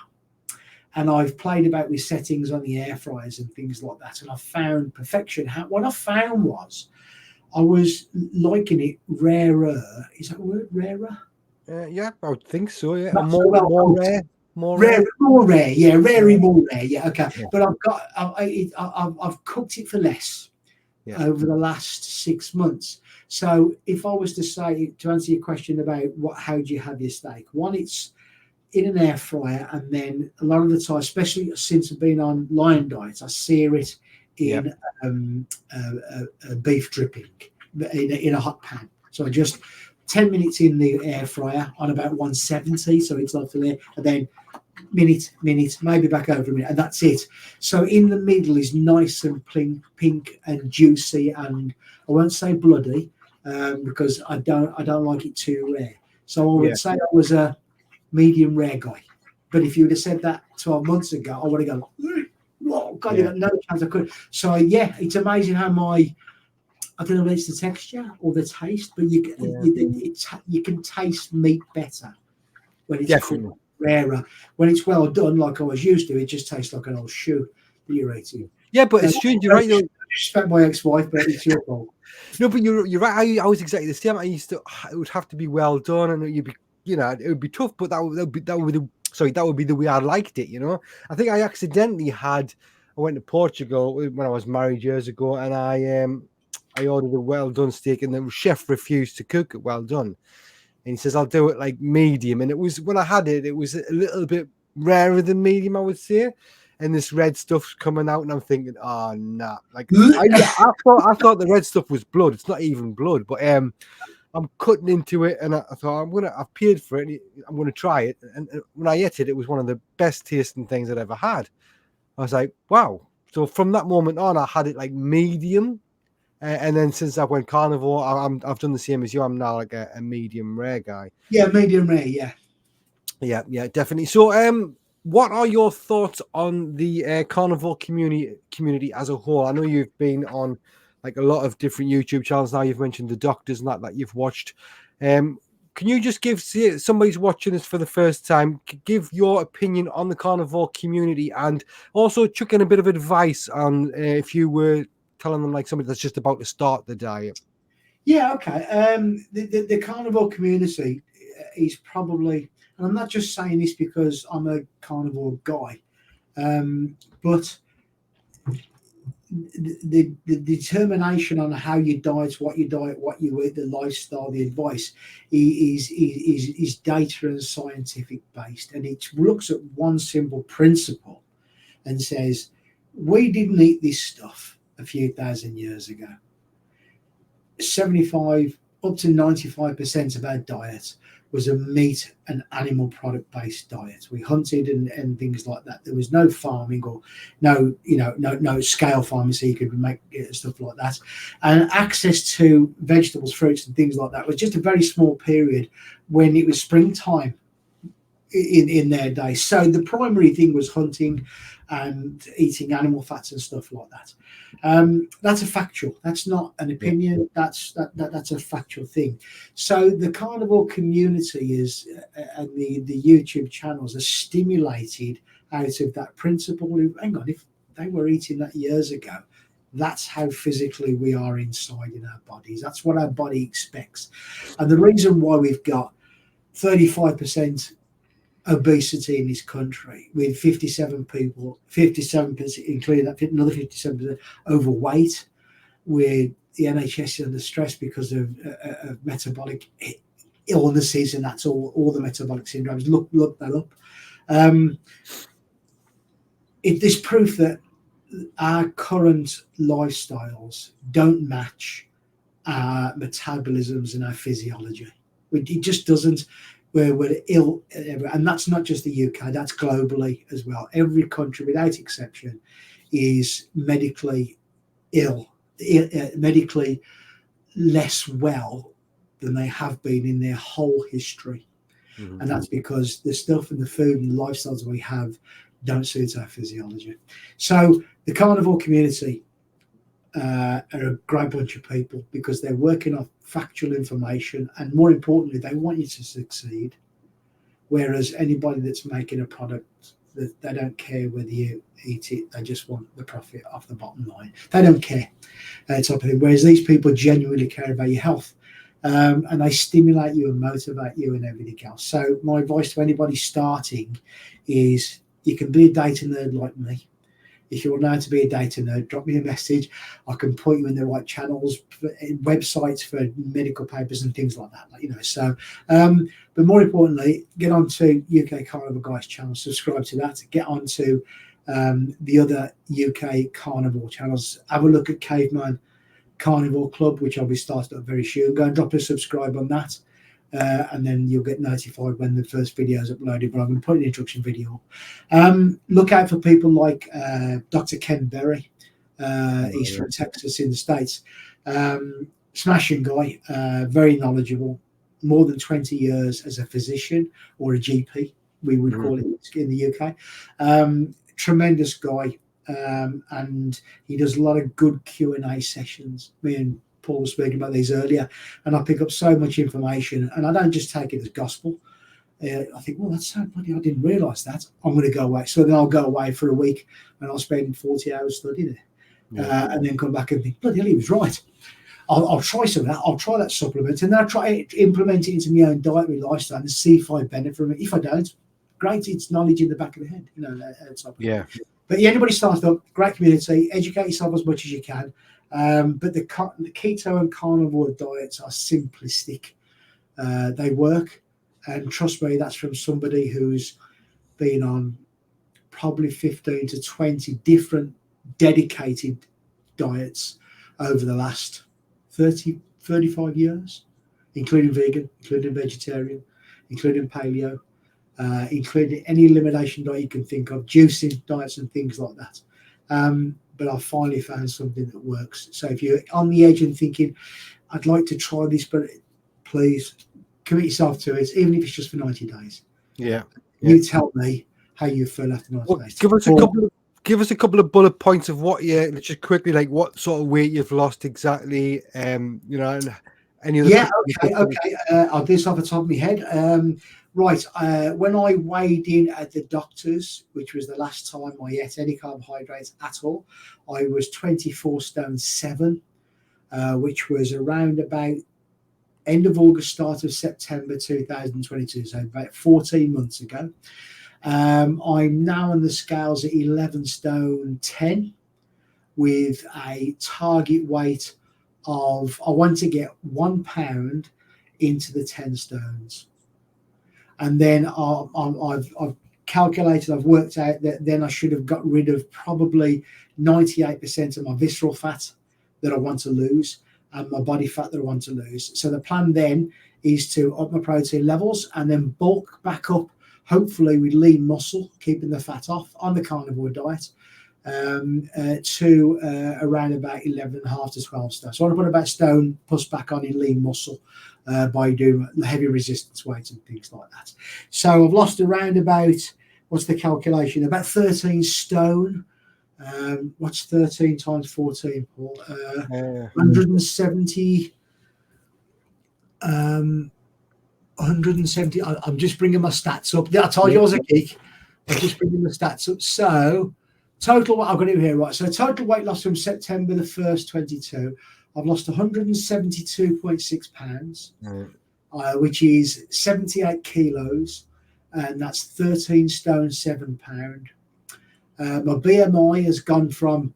S2: and I've played about with settings on the air fryers and things like that, and I found perfection. What I found was I was liking it rarer. Is that a word, rarer?
S1: yeah. I would think so. Yeah,
S2: Not so
S1: more
S2: well
S1: more
S2: cooked.
S1: rare, more rare.
S2: More rare, yeah,
S1: Yeah,
S2: more rare, yeah, okay.
S1: yeah,
S2: But I've cooked it for less
S1: yeah,
S2: over the last 6 months. So if I was to say, to answer your question about how do you have your steak, one, it's in an air fryer, and then a lot of the time, especially since I've been on lion diets, I sear it
S1: yeah,
S2: in a beef dripping in a hot pan. So I just 10 minutes in the air fryer on about 170, so it's like there, and then minute, maybe back over a minute, and that's it. So in the middle is nice and pink and juicy, and I won't say bloody because I don't like it too rare. So I would say I was a medium rare guy. But if you would have said that 12 months ago, I would have gone, oh, God, you got no chance I could. So yeah, it's amazing how I don't know if it's the texture or the taste, but you can taste meat better when it's rarer. When it's well done, like I was used to, it just tastes like an old shoe that you're eating.
S1: Yeah, but it's strange. You're right.
S2: I respect my ex-wife, but it's your fault.
S1: No, but you're right. I was exactly the same. It would have to be well done, and it would be tough. But that would be the way I liked it. I think I accidentally I went to Portugal when I was married years ago, and I ordered a well done steak, and the chef refused to cook it well done. And he says, I'll do it like medium. And it was, when I had it, it was a little bit rarer than medium, I would say. And this red stuff's coming out, and I'm thinking, oh, nah. Like, I thought the red stuff was blood. It's not even blood. But I'm cutting into it, and I thought, I've paid for it, I'm going to try it. And when I ate it, it was one of the best tasting things I'd ever had. I was like, wow. So from that moment on, I had it like medium. And then since I went carnivore, I've done the same as you. I'm now like a medium rare guy.
S2: Yeah, medium rare. Yeah,
S1: definitely. So, what are your thoughts on the carnivore community as a whole? I know you've been on like a lot of different YouTube channels now. You've mentioned the doctors and that you've watched. Can you just give somebody's watching this for the first time, give your opinion on the carnivore community, and also chuck in a bit of advice on if you were telling them like somebody that's just about to start the diet?
S2: Yeah, okay. The carnivore community is probably, and I'm not just saying this because I'm a carnivore guy, but the determination on how you diet, what you eat, the lifestyle, the advice is data and scientific based, and it looks at one simple principle and says, we didn't eat this stuff a few thousand years ago. 75 up to 95% of our diet was a meat and animal product based diet. We hunted and things like that. There was no farming or no scale farming, so you could make stuff like that. And access to vegetables, fruits, and things like that was just a very small period when it was springtime in their day. So the primary thing was hunting and eating animal fats and stuff like that. That's a factual. That's not an opinion. That's a factual thing. So the carnivore community is and the YouTube channels are stimulated out of that principle. Hang on, if they were eating that years ago, that's how physically we are inside in our bodies. That's what our body expects. And the reason why we've got 35% obesity in this country, with 57%, including that another 57% overweight, with the NHS is under stress because of metabolic illnesses, and that's all the metabolic syndromes. Look that up. There's proof that our current lifestyles don't match our metabolisms and our physiology. It just doesn't. We're ill, and that's not just the UK, that's globally as well. Every country, without exception, is medically ill, medically less well than they have been in their whole history. Mm-hmm. And that's because the stuff and the food and the lifestyles we have don't suit our physiology. So the carnivore community are a great bunch of people because they're working off factual information, and more importantly, they want you to succeed. Whereas anybody that's making a product, they don't care whether you eat it, they just want the profit off the bottom line. They don't care, type of thing. Whereas these people genuinely care about your health, and they stimulate you and motivate you and everything else. So my advice to anybody starting is, you can be a data nerd like me. If you're known to be a data nerd, drop me a message. I can point you in the right channels, websites for medical papers and things like that. So, but more importantly, get onto UK Carnivore Guys channel, subscribe to that. Get onto the other UK carnivore channels. Have a look at Caveman Carnivore Club, which I'll be starting up very soon. Go and drop a subscribe on that. and then you'll get notified when the first video is uploaded. But I'm going to put an introduction video up. Look out for people like Dr. Ken Berry. He's from Texas in the States. Smashing guy, very knowledgeable, more than 20 years as a physician or a GP, we would call it in the UK. Tremendous guy, and he does a lot of good Q&A sessions. Me and Paul were speaking about these earlier, and I pick up so much information, and I don't just take it as gospel. I think, well, that's so bloody, I didn't realise that. I'm going to go away. So then I'll go away for a week, and I'll spend 40 hours studying it, and then come back and think, bloody hell, he was right. I'll try some of that. I'll try that supplement, and then I'll try to implement it into my own diet, my lifestyle, and see if I benefit from it. If I don't, great, it's knowledge in the back of the head, But anybody starts up, great community, educate yourself as much as you can. But the keto and carnivore diets are simplistic. They work, and trust me, that's from somebody who's been on probably 15 to 20 different dedicated diets over the last 35 years, including vegan, including vegetarian, including paleo, including any elimination diet you can think of, juicing diets and things like that. But I finally found something that works. So if you're on the edge and thinking, I'd like to try this, but please commit yourself to it, even if it's just for 90 days. You tell me how you feel after 90 days.
S1: Give us a couple of bullet points of what you just quickly, like what sort of weight you've lost exactly, and any other.
S2: Okay. I'll do this off the top of my head. Right. When I weighed in at the doctor's, which was the last time I ate any carbohydrates at all, I was 24 stone 7, which was around about end of August, start of September 2022, so about 14 months ago. I'm now on the scales at 11 stone 10 with a target weight of, I want to get 1 pound into the 10 stones. And then I've calculated, I've worked out that then I should have got rid of probably 98% of my visceral fat that I want to lose and my body fat that I want to lose. So the plan then is to up my protein levels and then bulk back up, hopefully with lean muscle, keeping the fat off on the carnivore diet, to around about 11.5 to 12 stone. So I want to put about stone plus back on in lean muscle by doing heavy resistance weights and things like that. So I've lost around about, what's the calculation? About 13 stone. What's 13 times 14, Paul? 170. 170. I'm just bringing my stats up. I told you I was a geek. I'm just bringing the stats up. So total, what I've got to do here, right? So total weight loss from September the 1st, 22. I've lost 172.6 pounds, which is 78 kilos, and that's 13 stone 7 pound. My BMI has gone from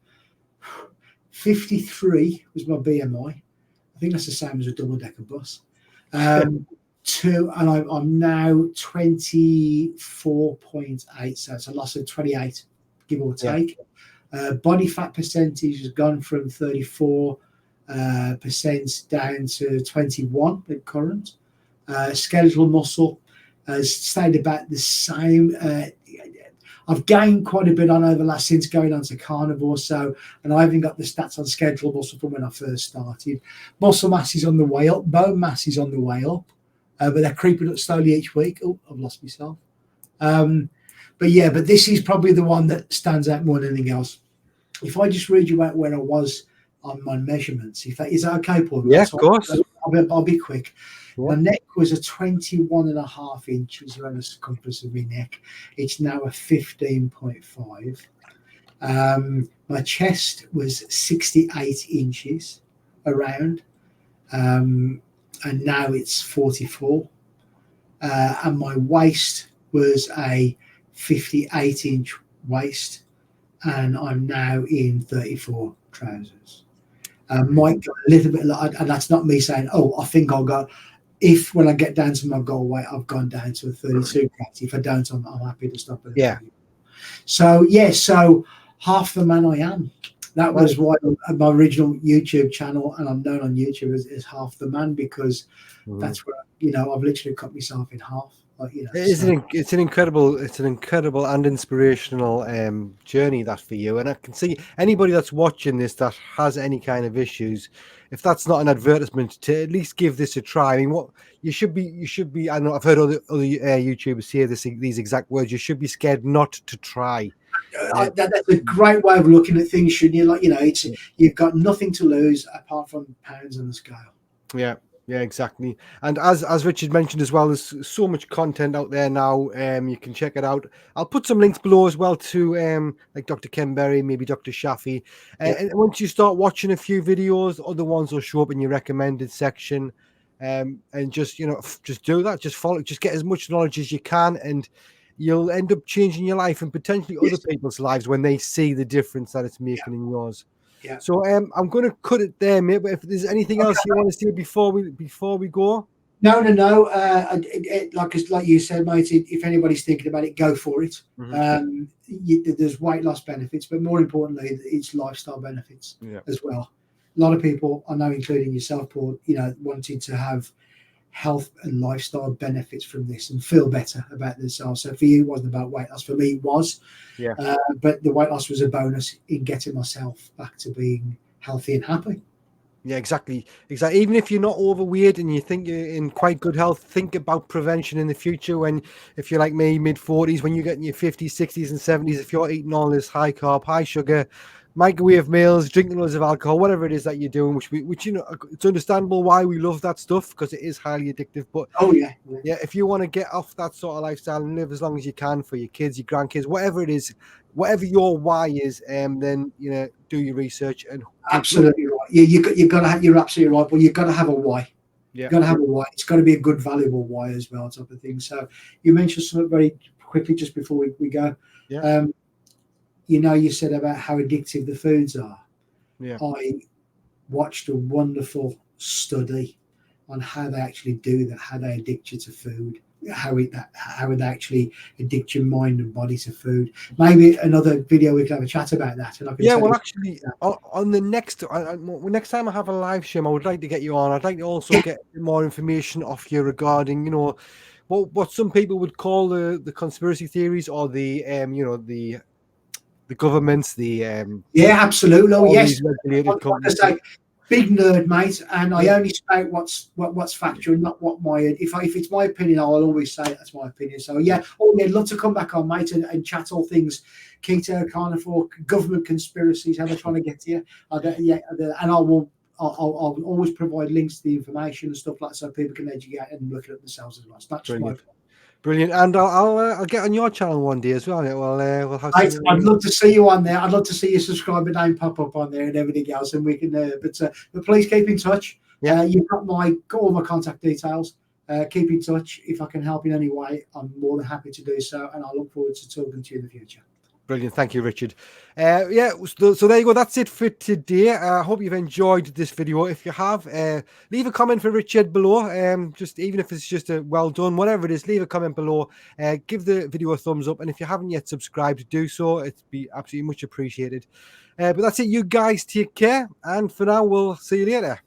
S2: 53 was my BMI. I think that's the same as a double-decker bus. And I'm now 24.8, so it's a loss of 28, give or take. Body fat percentage has gone from 34% down to 21 at current. Skeletal muscle has stayed about the same. I've gained quite a bit on over last since going on to carnivore. So, and I haven't got the stats on skeletal muscle from when I first started. Muscle mass is on the way up. Bone mass is on the way up. But they're creeping up slowly each week. Oh, I've lost myself. But this is probably the one that stands out more than anything else. If I just read you out where I was on my measurements, is that okay, Paul?
S1: Yeah, of course.
S2: I'll be quick. Yeah. My neck was a 21.5 inches around the circumference of my neck. It's now a 15.5. My chest was 68 inches around. And now it's 44. And my waist was a 58-inch waist, and I'm now in 34 trousers. Might go a little bit, and that's not me saying, I think I'll go. If when I get down to my goal weight, I've gone down to a 32. If I don't, I'm happy to stop it.
S1: Yeah.
S2: So half the man I am. That was why my original YouTube channel, and I'm known on YouTube as Half the Man, because that's where I've literally cut myself in half. Like,
S1: it's an incredible and inspirational journey that for you. And I can see anybody that's watching this that has any kind of issues, if that's not an advertisement, to at least give this a try. I mean, what you should be. I know I've heard other YouTubers say these exact words. You should be scared not to try.
S2: That's a great way of looking at things, shouldn't you? Like, it's you've got nothing to lose apart from pounds on the scale.
S1: Yeah, exactly. And as Richard mentioned as well, there's so much content out there now. You can check it out. I'll put some links below as well to like Dr. Ken Berry, maybe Dr. Shafi. And once you start watching a few videos, other ones will show up in your recommended section. And just do that. Just follow. Just get as much knowledge as you can, and you'll end up changing your life and potentially other people's lives when they see the difference that it's making in yours.
S2: Yeah.
S1: So I'm going to cut it there, mate. But if there's anything else you want to say before we go,
S2: no. Like you said, mate. If anybody's thinking about it, go for it. There's weight loss benefits, but more importantly, it's lifestyle benefits as well. A lot of people, I know, including yourself, Paul, wanting to have health and lifestyle benefits from this and feel better about themselves. So for you, it wasn't about weight loss. For me, it was. But the weight loss was a bonus in getting myself back to being healthy and happy.
S1: Yeah, exactly. Even if you're not overweight and you think you're in quite good health, think about prevention in the future. If you're like me, mid-40s, when you get in your 50s, 60s, and 70s, if you're eating all this high carb, high sugar, microwave meals, drinking loads of alcohol, whatever it is that you're doing, which it's understandable why we love that stuff, because it is highly addictive. But if you want to get off that sort of lifestyle and live as long as you can for your kids, your grandkids, whatever it is, whatever your why is, then do your research and
S2: absolutely right. You got to have. You're absolutely right, but you've got to have a why. You've got to have a why. It's got to be a good, valuable why as well, type of thing. So you mentioned something very quickly just before we go. You said about how addictive the foods are. I watched a wonderful study on how they actually do that, how they addict you to food, how would they actually addict your mind and body to food. Maybe another video we can have a chat about that. And I can
S1: actually, on the next time I have a live stream, I would like to get you on. I'd like to also get more information off you regarding, what some people would call the conspiracy theories, or the governments,
S2: absolutely. Yes,
S1: regulated companies.
S2: Big nerd, mate, and I only spout what's factual, not what my. If it's my opinion, I'll always say that's my opinion. So love to come back on, mate, and chat all things keto, carnivore, government conspiracies, how they're trying to get to you. And I'll always provide links to the information and stuff like that, so people can educate and look at it themselves as well. It's not just my opinion.
S1: Brilliant, and I'll get on your channel one day as well. We'll have.
S2: I'd love to see you on there. I'd love to see your subscriber name pop up on there and everything else, and we can. But please keep in touch. You've got all my contact details. Keep in touch. If I can help in any way, I'm more than happy to do so, and I look forward to talking to you in the future.
S1: Brilliant. Thank you, Richard. So there you go. That's it for today. I hope you've enjoyed this video. If you have, leave a comment for Richard below. Just even if it's just a well done, whatever it is, leave a comment below. Give the video a thumbs up. And if you haven't yet subscribed, do so. It'd be absolutely much appreciated. But that's it. You guys take care. And for now, we'll see you later.